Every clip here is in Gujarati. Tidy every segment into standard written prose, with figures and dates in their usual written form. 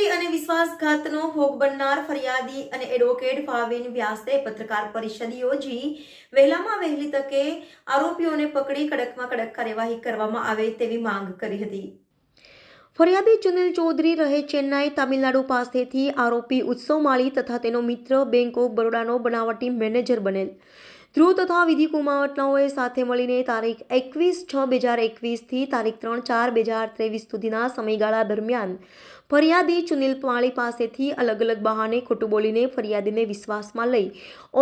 છેતરપિંડી અને વિશ્વાસઘાતનો ભોગ બનનાર ફરિયાદી અને એડવોકેટ ભાવિન વ્યાસે પત્રકાર પરિષદ યોજી વહેલામાં વહેલી તકે આરોપીઓને પકડી કડકમાં કડક કાર્યવાહી કરવામાં આવે તેવી માંગ કરી હતી। ફરિયાદી સુનિલ ચૌધરી રહે ચેન્નાઈ તામિલનાડુ પાસેથી આરોપી ઉત્સવ માળી તથા તેનો મિત્ર બેંક ઓફ બરોડાનો બનાવટી મેનેજર બનેલ ધ્રુવ તથા વિધિ કુમાવતનાઓએ સાથે મળીને તારીખ 21/6/2021 થી તારીખ 3/4/2023 સુધીના સમયગાળા દરમિયાન ફરિયાદી સુનિલ માળી પાસેથી અલગ અલગ બહાને ખોટું બોલીને ફરિયાદીને વિશ્વાસમાં લઈ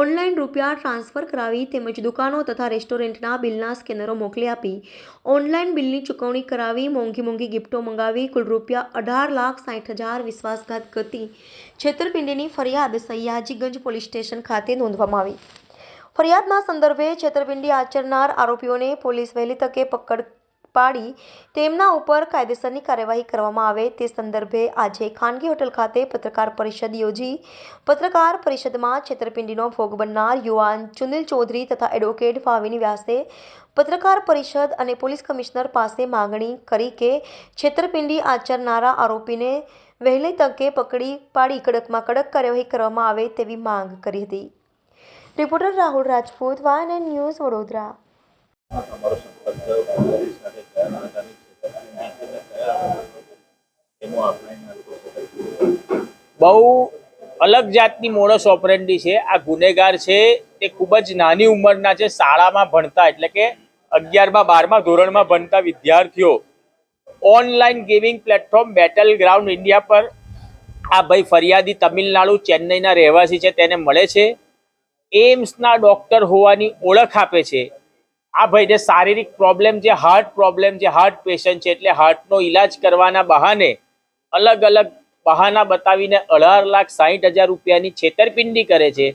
ઓનલાઈન રૂપિયા ટ્રાન્સફર કરાવી તેમજ દુકાનો તથા રેસ્ટોરન્ટના બિલના સ્કેનરો મોકલી આપી ઓનલાઈન બિલની ચૂકવણી કરાવી મોંઘી ગિફ્ટો મંગાવી કુલ રૂપિયા 18,60,000 વિશ્વાસઘાત કરતી છેતરપિંડીની ફરિયાદ સયાજીગંજ પોલીસ સ્ટેશન ખાતે નોંધવામાં આવી। ફરિયાદના સંદર્ભે છેતરપિંડી આચરનાર આરોપીઓને પોલીસ વહેલી તકે પકડ પાડી તેમના ઉપર કાયદેસરની કાર્યવાહી કરવામાં આવે તે સંદર્ભે આજે ખાનગી હોટલ ખાતે પત્રકાર પરિષદ યોજી પત્રકાર પરિષદમાં છેતરપિંડીનો ભોગ બનનાર યુવાન સુનિલ ચૌધરી તથા એડવોકેટ ભાવિન વ્યાસે પત્રકાર પરિષદ અને પોલીસ કમિશનર પાસે માંગણી કરી કે છેતરપિંડી આચરનારા આરોપીને વહેલી તકે પકડી પાડી કડકમાં કડક કાર્યવાહી કરવામાં આવે તેવી માંગ કરી હતી। Reporter Rahul Rajput YNN news Vadodara. बहु अलग जातनी मोडस ऑपरेंडी छे। आ गुનેગાર છે તે ખૂબ જ નાની ઉંમરના છે, શાળામાં ભણતા એટલે કે 11મા 12મા ધોરણમાં ભણતા વિદ્યાર્થીઓ online gaming platform battle ground India પર આ ભાઈ ફરિયાદી તમિલનાડુ ચેન્નઈના રહેવાસી છે તેને મળે છે। એમ્સના ડોક્ટર હોવાની ઓળખ આપે છે। આ ભાઈને શારીરિક પ્રોબ્લેમ છે, હાર્ટ પ્રોબ્લેમ છે, હાર્ટ પેશન્ટ છે એટલે હાર્ટનો ઈલાજ કરવાના બહાને અલગ અલગ બહાના બતાવીને 18,60,000 રૂપિયાની છેતરપિંડી કરે છે।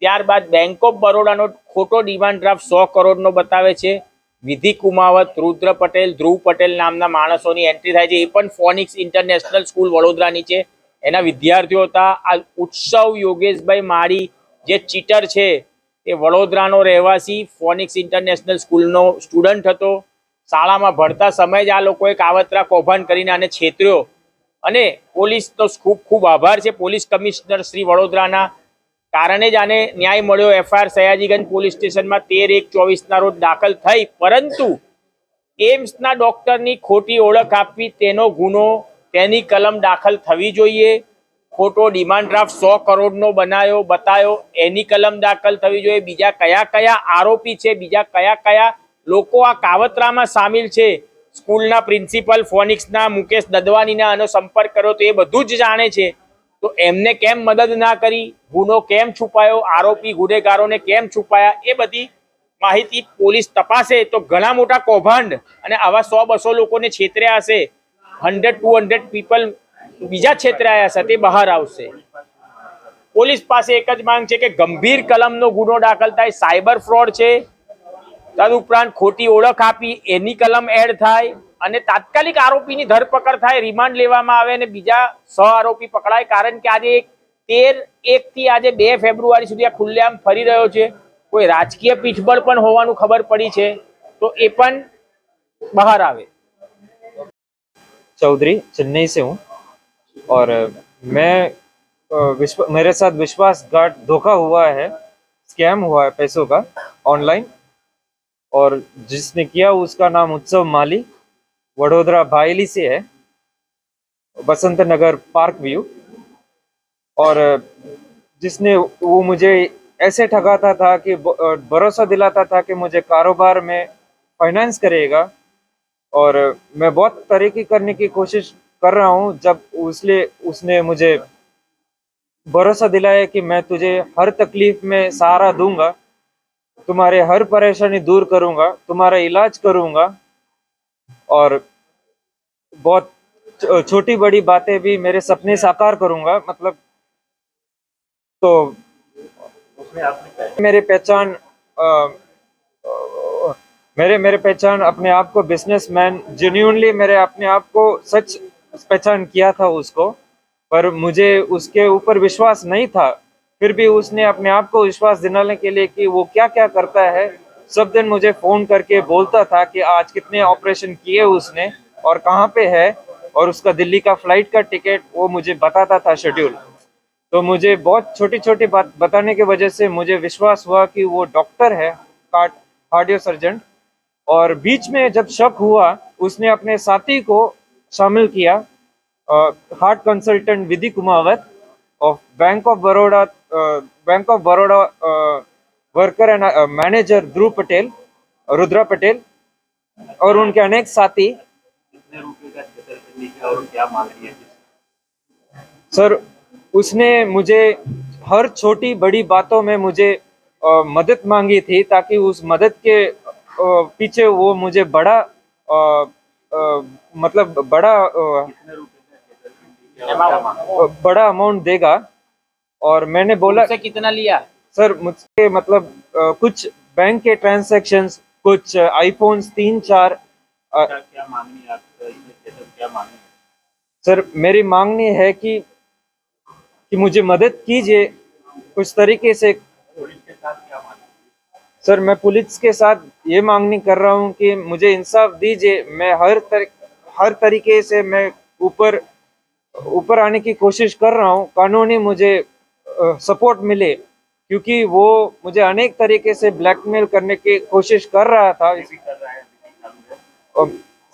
ત્યારબાદ બેંક ઓફ બરોડાનો ખોટો ડિમાન્ડ ડ્રાફ્ટ 100 કરોડનો બતાવે છે। વિધિ કુમાવત, રુદ્ર પટેલ, ધ્રુવ પટેલ નામના માણસોની એન્ટ્રી થાય છે। એ પણ ફોનિક્સ ઇન્ટરનેશનલ સ્કૂલ વડોદરાની છે, એના વિદ્યાર્થીઓ હતા। આ ઉત્સવ યોગેશભાઈ માળી જે ચીટર છે એ વડોદરાનો રહેવાસી ફોનિક્સ ઇન્ટરનેશનલ સ્કૂલનો સ્ટુડન્ટ હતો। શાળામાં ભણતા સમયે જ આ લોકોએ કાવતરા કૌભાંડ કરીને આને છેતર્યો અને પોલીસનો ખૂબ આભાર છે પોલીસ કમિશનર શ્રી વડોદરાના, કારણે જ આને ન્યાય મળ્યો। FIR સયાજીગંજ પોલીસ સ્ટેશનમાં 13/1/24ના રોજ દાખલ થઈ, પરંતુ એમ્સના ડોક્ટરની ખોટી ઓળખ આપવી તેનો ગુનો, તેની કલમ દાખલ થવી જોઈએ। ખોટો ડિમાન્ડ ડ્રાફ્ટ 100 કરોડનો બતાવ્યો એની કલમ દાખલ થવી જોઈએ। બીજા કયા કયા આરોપી છે, બીજા કયા કયા લોકો આ કાવતરામાં સામેલ છે, સ્કૂલના પ્રિન્સિપલ ફોનિક્સના મુકેશ દદવાનીના આનો સંપર્ક કર્યો તો એ બધું જ જાણે છે, તો એમને કેમ મદદ ના કરી, ગુનો કેમ છુપાયો, આરોપી ગુનેગારોને કેમ છુપાયા, એ બધી માહિતી પોલીસ તપાસે તો ઘણા મોટા કૌભાંડ અને આવા 100-200 લોકોને છેતર્યા હશે, 100-200 પીપલ બીજા છેતરાયા હશે, તે બહાર આવશે। પોલીસ પાસે એક જ માંગ છે કે ગંભીર કલમનો ગુનો દાખલ થાય, સાયબર ફ્રોડ છે, તદુપરાંત ખોટી ઓળખ આપી એની કલમ એડ થાય અને તાત્કાલિક આરોપીની ધરપકડ થાય, રિમાન્ડ લેવામાં આવે અને બીજા સહ આરોપી પકડાય। કારણ કે આજે 13/1 થી આજે 2 ફેબ્રુઆરી સુધી આ ખુલ્લેઆમ ફરી રહ્યો છે। કોઈ રાજકીય પીઠબળ પણ હોવાનું ખબર પડી છે, તો એ પણ બહાર આવે। चौधरी चेन्नई से हूँ और मेरे साथ विश्वासघात धोखा हुआ है, स्कैम हुआ है पैसों का ऑनलाइन, और जिसने किया उसका नाम उत्सव माली, वडोदरा भाईली से है, बसंत नगर पार्क व्यू। और जिसने वो मुझे ऐसे ठगाता था कि भरोसा दिलाता था कि मुझे कारोबार में फाइनेंस करेगा, और मैं बहुत तरक्की करने की कोशिश कर रहा हूँ। जब उसने मुझे भरोसा दिलाया कि मैं तुझे हर तकलीफ में सहारा दूंगा, तुम्हारे हर परेशानी दूर करूंगा, तुम्हारा इलाज करूंगा, और बहुत छोटी बड़ी बातें भी मेरे सपने साकार करूंगा। मतलब तो मेरे पहचान अपने आप को बिजनेसमैन, जेन्युइनली मेरे अपने आप को सच पहचान किया था उसको, पर मुझे उसके ऊपर विश्वास नहीं था। फिर भी उसने अपने आप को विश्वास दिलाने के लिए कि वो क्या क्या करता है, सब दिन मुझे फ़ोन करके बोलता था कि आज कितने ऑपरेशन किए उसने और कहाँ पे है, और उसका दिल्ली का फ्लाइट का टिकट वो मुझे बताता था शेड्यूल। तो मुझे बहुत छोटी छोटी बात बताने की वजह से मुझे विश्वास हुआ कि वो डॉक्टर है, कार्डियो सर्जन। और बीच में जब शक हुआ, उसने अपने साथी को शामिल किया, heart consultant Vidhi Kumawat of bank of Baroda worker and manager Dhruv Patel, Rudra Patel और उनके अनेक साथी। सर, उसने मुझे हर छोटी बड़ी बातों में मुझे मदद मांगी थी, ताकि उस मदद के पीछे वो मुझे बड़ा मतलब बड़ा अमाउंट देगा। और मैंने बोला तुमसे कितना लिया? सर, मुझसे मतलब कुछ बैंक के ट्रांजैक्शंस, कुछ आईफोन्स 3-4। क्या मांगनी है क्या मांगनी है? सर, मेरी मांगनी है कि मुझे मदद कीजिए कुछ तरीके से। पुलिस के साथ क्या मांगनी? सर, मैं पुलिस के साथ ये मांगनी कर रहा हूँ कि मुझे इंसाफ दीजिए। मैं हर तरीके से मैं ऊपर आने की कोशिश कर रहा हूँ, कानूनी मुझे सपोर्ट मिले, क्योंकि वो मुझे अनेक तरीके से ब्लैकमेल करने की कोशिश कर रहा था।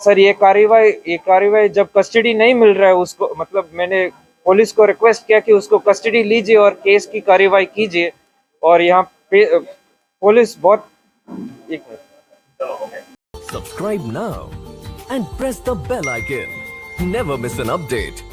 सर, ये कार्रवाई जब कस्टडी नहीं मिल रहा है उसको, मतलब मैंने पुलिस को रिक्वेस्ट किया कि उसको कस्टडी लीजिए और केस की कार्रवाई कीजिए। और यहाँ पे पुलिस बहुत Subscribe now and press the bell icon. Never miss an update.